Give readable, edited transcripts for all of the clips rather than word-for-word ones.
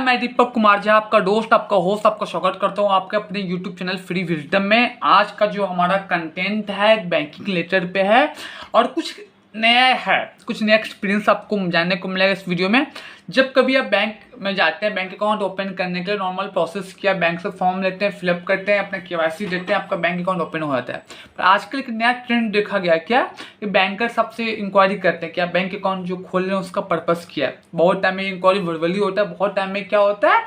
मैं दीपक कुमार झा, आपका दोस्त, आपका होस्ट, आपका स्वागत करता हूं आपके अपने YouTube चैनल फ्री विजडम में। आज का जो हमारा कंटेंट है बैंकिंग रिलेटेड पे है और कुछ नया है, कुछ नया एक्सपीरियंस आपको जानने को मिलेगा इस वीडियो में। जब कभी आप बैंक में जाते हैं, बैंक अकाउंट ओपन करने के लिए नॉर्मल प्रोसेस किया, बैंक से फॉर्म लेते हैं, फिलअप करते हैं, अपना KYC देते हैं, आपका बैंक अकाउंट ओपन हो जाता है। पर आजकल एक नया ट्रेंड देखा गया क्या कि बैंकर सबसे इंक्वायरी करते हैं कि आप बैंक अकाउंट जो खोल रहे हैं उसका पर्पस क्या है। बहुत टाइम में इंक्वायरी वर्बली होता है, बहुत टाइम में क्या होता है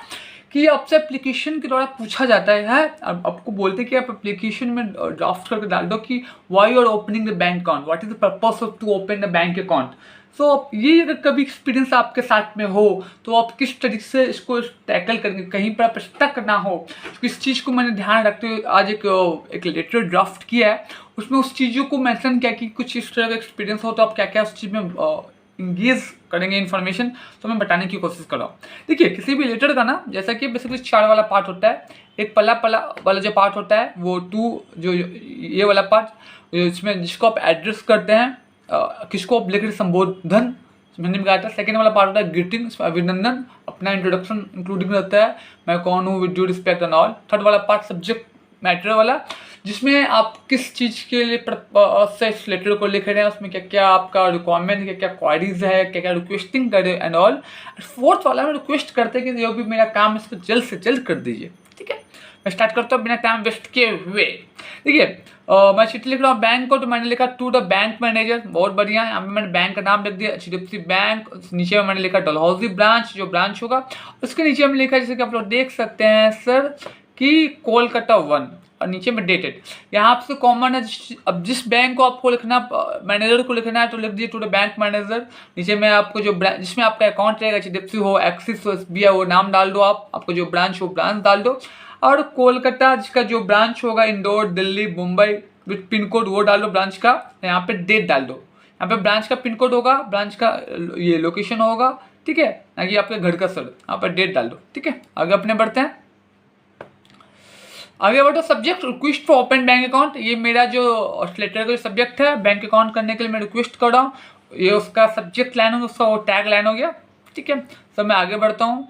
कि आपसे एप्लीकेशन के द्वारा पूछा जाता है। अब आपको बोलते हैं कि आप एप्लीकेशन में ड्राफ्ट करके डाल दो कि why you are opening the bank account, what is the purpose of to open the bank account. So ये अगर कभी एक्सपीरियंस आपके साथ में हो तो आप किस तरीके से इसको टैकल करेंगे, कहीं पर आप स्टक ना हो। इस चीज़ को मैंने ध्यान रखते हुए आज एक लेटर ड्राफ्ट किया है, उसमें उस चीज़ों को मेंशन किया कि कुछ इस तरह का एक्सपीरियंस हो तो आप क्या क्या उस चीज़ में इंगेज करेंगे इन्फॉर्मेशन, तो मैं बताने की कोशिश कर रहा हूँ। देखिए, किसी भी लेटर का ना, जैसा कि बेसिकली 4 वाला पार्ट होता है। एक पल्ला वाला जो पार्ट होता है वो 2, जो ये वाला पार्ट इसमें जिसको आप एड्रेस करते हैं, किसको आप लिख रहे संबोधन मैंने भी कहा था। सेकेंड वाला पार्ट होता है ग्रीटिंग, अभिनंदन, अपना इंट्रोडक्शन इंक्लूडिंग रहता है, मैं कौन हूँ, with due respect and all. Third वाला पार्ट सब्जेक्ट मैटर वाला, जिसमें आप किस चीज़ के लिए से इस लेटर को लिख रहे हैं, उसमें क्या क्या आपका रिक्वायरमेंट, क्या क्या क्वारीज है, क्या क्या रिक्वेस्टिंग करे एंड ऑल। फोर्थ वाला में रिक्वेस्ट करते हैं कि जो भी मेरा काम इसको जल्द से जल्द कर दीजिए। ठीक है, मैं स्टार्ट करता हूँ बिना टाइम वेस्ट किए हुए। देखिए, मैं चिट्ठी लिख रहा हूँ बैंक को, तो मैंने लिखा टू द बैंक मैनेजर, बहुत बढ़िया। यहाँ पे मैंने बैंक का नाम लिख दिया HDFC बैंक। नीचे में मैंने लिखा डलहौजी ब्रांच, जो ब्रांच होगा उसके नीचे में लिखा, जैसे कि आप लोग देख सकते हैं सर, कि कोलकाता 1, और नीचे में डेटेड। यहाँ पे कॉमन है, अब जिस बैंक को आपको लिखना, मैनेजर को लिखना है तो लिख दीजिए टू द बैंक मैनेजर। नीचे में आपको जो ब्रांच जिसमें आपका अकाउंट रहेगा, HDFC हो, एक्सिस हो, SBI हो, नाम डाल दो आप, आपको जो ब्रांच हो ब्रांच डाल दो। और कोलकाता जिसका जो ब्रांच होगा, Indore, Delhi, Mumbai with pin code वो डाल दो ब्रांच का। यहाँ पे डेट डाल दो, यहाँ पे ब्रांच का पिन कोड होगा, ब्रांच का ये लोकेशन होगा। ठीक है, ना कि आपके घर का सर, यहाँ पर डेट डाल दो। ठीक है, आगे अपने बढ़ते हैं। आगे बढ़ो, subject request for open bank account. ये मेरा जो लेटर का सब्जेक्ट है, बैंक अकाउंट करने के लिए मैं रिक्वेस्ट कर रहा हूँ, ये उसका सब्जेक्ट लाइन हो, उसका वो टैग लाइन हो गया। ठीक है, तो मैं आगे बढ़ता हूँ।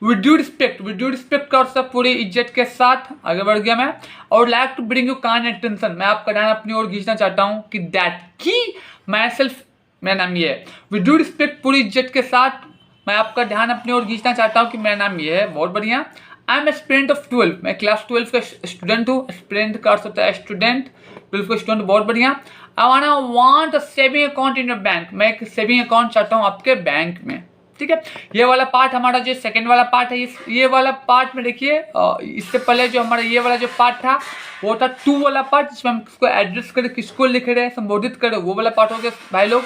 विद ड्यू रिस्पेक्ट का सब पूरी इज्जत के साथ आगे बढ़ गया मैं। और like to bring you kind attention, मैं आपका ध्यान अपनी ओर खींचना चाहता हूँ कि दैट की माई सेल्फ, मेरा नाम ये है। विद ड्यू रिस्पेक्ट पूरी इज्जत के साथ मैं आपका ध्यान अपनी ओर खींचना चाहता हूँ कि मेरा नाम ये है, बहुत बढ़िया। आई एम स्टूडेंट ऑफ 12, मैं क्लास 12 का स्टूडेंट हूँ। स्टूडेंट का अर्थ होता है स्टूडेंट, 12 का स्टूडेंट, बहुत बढ़िया। I want a saving account in your bank, मैं एक सेविंग अकाउंट चाहता हूँ आपके बैंक में। ठीक है, ये वाला पार्ट हमारा जो सेकंड वाला पार्ट है, ये वाला पार्ट में देखिए, इससे पहले जो हमारा ये वाला जो पार्ट था वो था 2 वाला पार्ट, जिसमें हम किसको एड्रेस करें, किसको लिख रहे हैं, संबोधित करें, वो वाला पार्ट हो गया भाई लोग।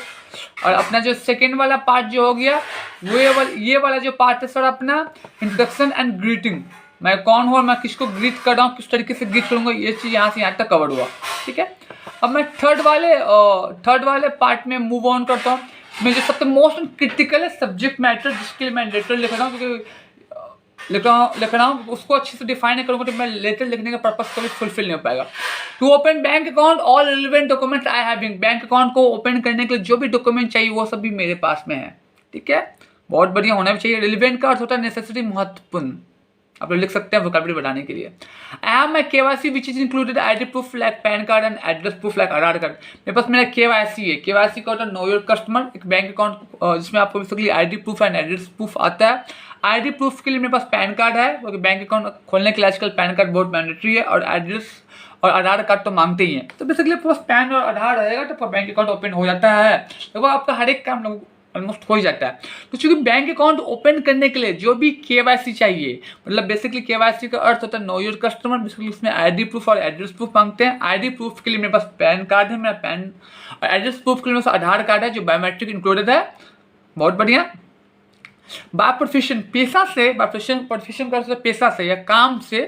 और अपना जो सेकेंड वाला पार्ट जो हो गया वो ये वाला जो पार्ट है सर, अपना इंट्रोडक्शन एंड ग्रीटिंग, मैं कौन हूँ और मैं किसको ग्रीट कर रहा हूँ, किस तरीके से ग्रीट करूँगा, ये चीज़ यहाँ से यहाँ तक कवर हुआ। ठीक है, अब मैं थर्ड वाले पार्ट में मूव ऑन करता हूँ। मैं जो सबसे मोस्ट क्रिटिकल है सब्जेक्ट मैटर, जिसके लिए मैं लेटर लिख रहा हूँ, क्योंकि लिख रहा हूँ उसको अच्छे से डिफाइन नहीं करूँगा तो मैं लेटर लिखने का पर्पस कभी फुलफिल नहीं हो पाएगा। To open bank account all relevant documents I having, bank account को ओपन करने के लिए जो भी डॉक्यूमेंट चाहिए वो सब भी मेरे पास में है। ठीक है, बहुत बढ़िया, होना भी चाहिए। रिलेवेंट का अर्थ होता है नेसेसरी, महत्वपूर्ण, आप लोग लिख सकते हैं वोकैबुलरी बढ़ाने के लिए। I have my KYC which is included ID proof like pan card and address proof like Aadhaar card. मेरे पास मेरा KYC है। KYC का होता है नो योर कस्टमर, एक बैंक अकाउंट जिसमें आपको basically ID proof and address proof आता है। ID प्रूफ के लिए मेरे पास पैन कार्ड है, क्योंकि बैंक अकाउंट खोलने के लिए आजकल पैन कार्ड बहुत मैंडेटरी है, और एड्रेस और आधार कार्ड तो मांगते ही हैं। तो बेसिकली आपके पास पैन और आधार रहेगा तो बैंक अकाउंट ओपन हो जाता है, देखो आपका हर एक काम ऑलमोस्ट हो ही जाता है। तो चूंकि बैंक अकाउंट ओपन करने के लिए जो भी KYC चाहिए, मतलब बेसिकली KYC का अर्थ होता है नो योर कस्टमर, बेसिकली उसमें ID प्रूफ और एड्रेस प्रूफ मांगते हैं। ID प्रूफ के लिए मेरे पास पैन कार्ड है, मेरा पैन, और एड्रेस प्रूफ के लिए मेरे पास आधार कार्ड है जो बायोमेट्रिक इंक्लूडेड है, बहुत बढ़िया। बाय प्रोफेशन, पेशा से, प्रोफेशन का पेशा से या काम से,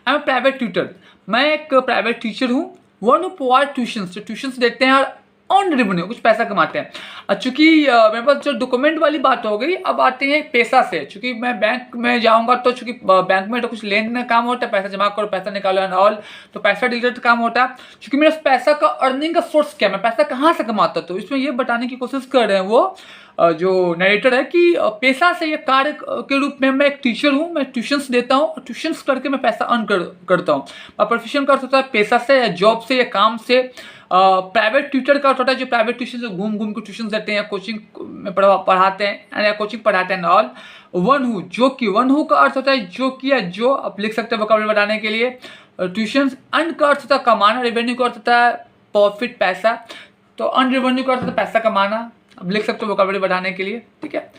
आई एम प्राइवेट ट्यूटर, मैं एक प्राइवेट टीचर हूँ। वन हु प्रोवाइड ट्यूशंस, जो ट्यूशंस देते हैं और ऑन रेवेन्यू, कुछ पैसा कमाते हैं। चूंकि मेरे पास जो डॉक्यूमेंट वाली बात हो गई, अब आते हैं पैसा से। चूंकि मैं बैंक में जाऊंगा तो चूंकि बैंक में तो कुछ लेन देन का काम होता है, पैसा जमा करो पैसा निकालो एंड ऑल, तो पैसा रिलेटेड काम होता है। चूंकि मेरे पैसा का अर्निंग का सोर्स क्या है, मैं पैसा कहाँ से कमाता, तो इसमें ये बताने की कोशिश कर रहे हैं वो जो नरेटर है कि पैसा से ये कार्य के रूप में मैं एक टीचर हूँ, मैं ट्यूशन्स देता हूँ और ट्यूशन्स करके मैं पैसा अर्न करता हूँ। प्रोफेशन का अर्थ होता है पैसा से या जॉब से या काम से। प्राइवेट ट्यूटर का अर्थ होता है जो प्राइवेट ट्यूशन से घूम घूम के ट्यूशन देते हैं या कोचिंग में पढ़ाते हैं या कोचिंग पढ़ाते हैं ऑल। वन हु, जो कि वन हु का अर्थ होता है जो कि या जो, आप लिख सकते हैं वोकैबुलरी बताने के लिए। ट्यूशन अर्न का अर्थ होता है कमाना, रेवेन्यू का अर्थ होता है प्रॉफिट पैसा, तो अर्न रेवेन्यू का अर्थ होता है पैसा कमाना, अब लिख सकते हो वोकैबुलरी बढ़ाने के लिए, ठीक है।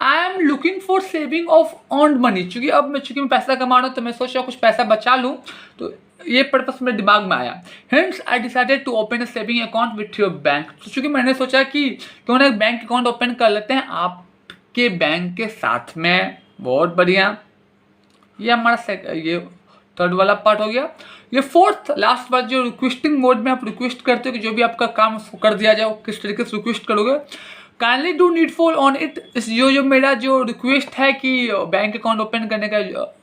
I am looking for saving of earned money, चूंकि मैं पैसा कमा रहा हूँ तो मैं सोच रहा हूँ कुछ पैसा बचा लूँ, तो ये पर्पस मेरे दिमाग में आया। Hence I decided to open a saving account with your bank. तो चूंकि मैंने सोचा कि क्यों ना एक बैंक अकाउंट ओपन कर लेते हैं आपके बैंक के साथ में। बहुत बढ़िया, ये हमारा ये थर्ड वाला पार्ट हो गया। ये फोर्थ लास्ट बात, जो रिक्वेस्टिंग मोड में आप रिक्वेस्ट करते हो कि जो भी आपका काम उसको कर दिया जाए, किस तरीके से रिक्वेस्ट करोगे। Kindly do needful on it, इस जो मेरा जो रिक्वेस्ट है कि बैंक अकाउंट ओपन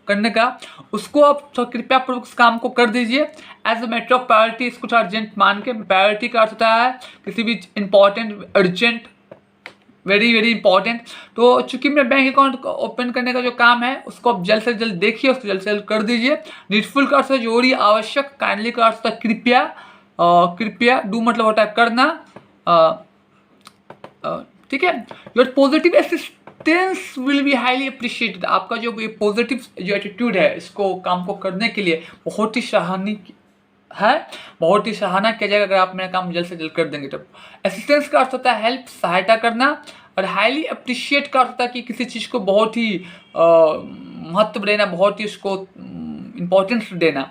करने का उसको आप तो कृपया पूर्वक उस काम को कर दीजिए as a matter of priority. इसको अर्जेंट मान के, प्रायोरिटी का अर्थ होता है किसी भी important, urgent, very very important. तो चूंकि मेरा बैंक अकाउंट ओपन करने का जो काम है उसको आप जल्द से जल्द देखिए, उसको जल्द से जल्द कर दीजिए। नीडफुल का अर्थ है जरूरी, आवश्यक। काइंडली का अर्थ है कृपया, कृपया, डू मतलब होता है करना, ठीक है। Your positive assistance will be highly appreciated, आपका जो ये पॉजिटिव जो एटीट्यूड है इसको काम को करने के लिए बहुत ही सराहनीय है, बहुत ही सराहना किया जाएगा अगर आप मेरा काम जल्द से जल्द कर देंगे। तो असिस्टेंस का अर्थ होता है हेल्प, सहायता करना, और हाईली अप्रिशिएट का अर्थ होता है कि किसी चीज़ को बहुत ही महत्व देना, बहुत ही उसको इम्पोर्टेंस देना।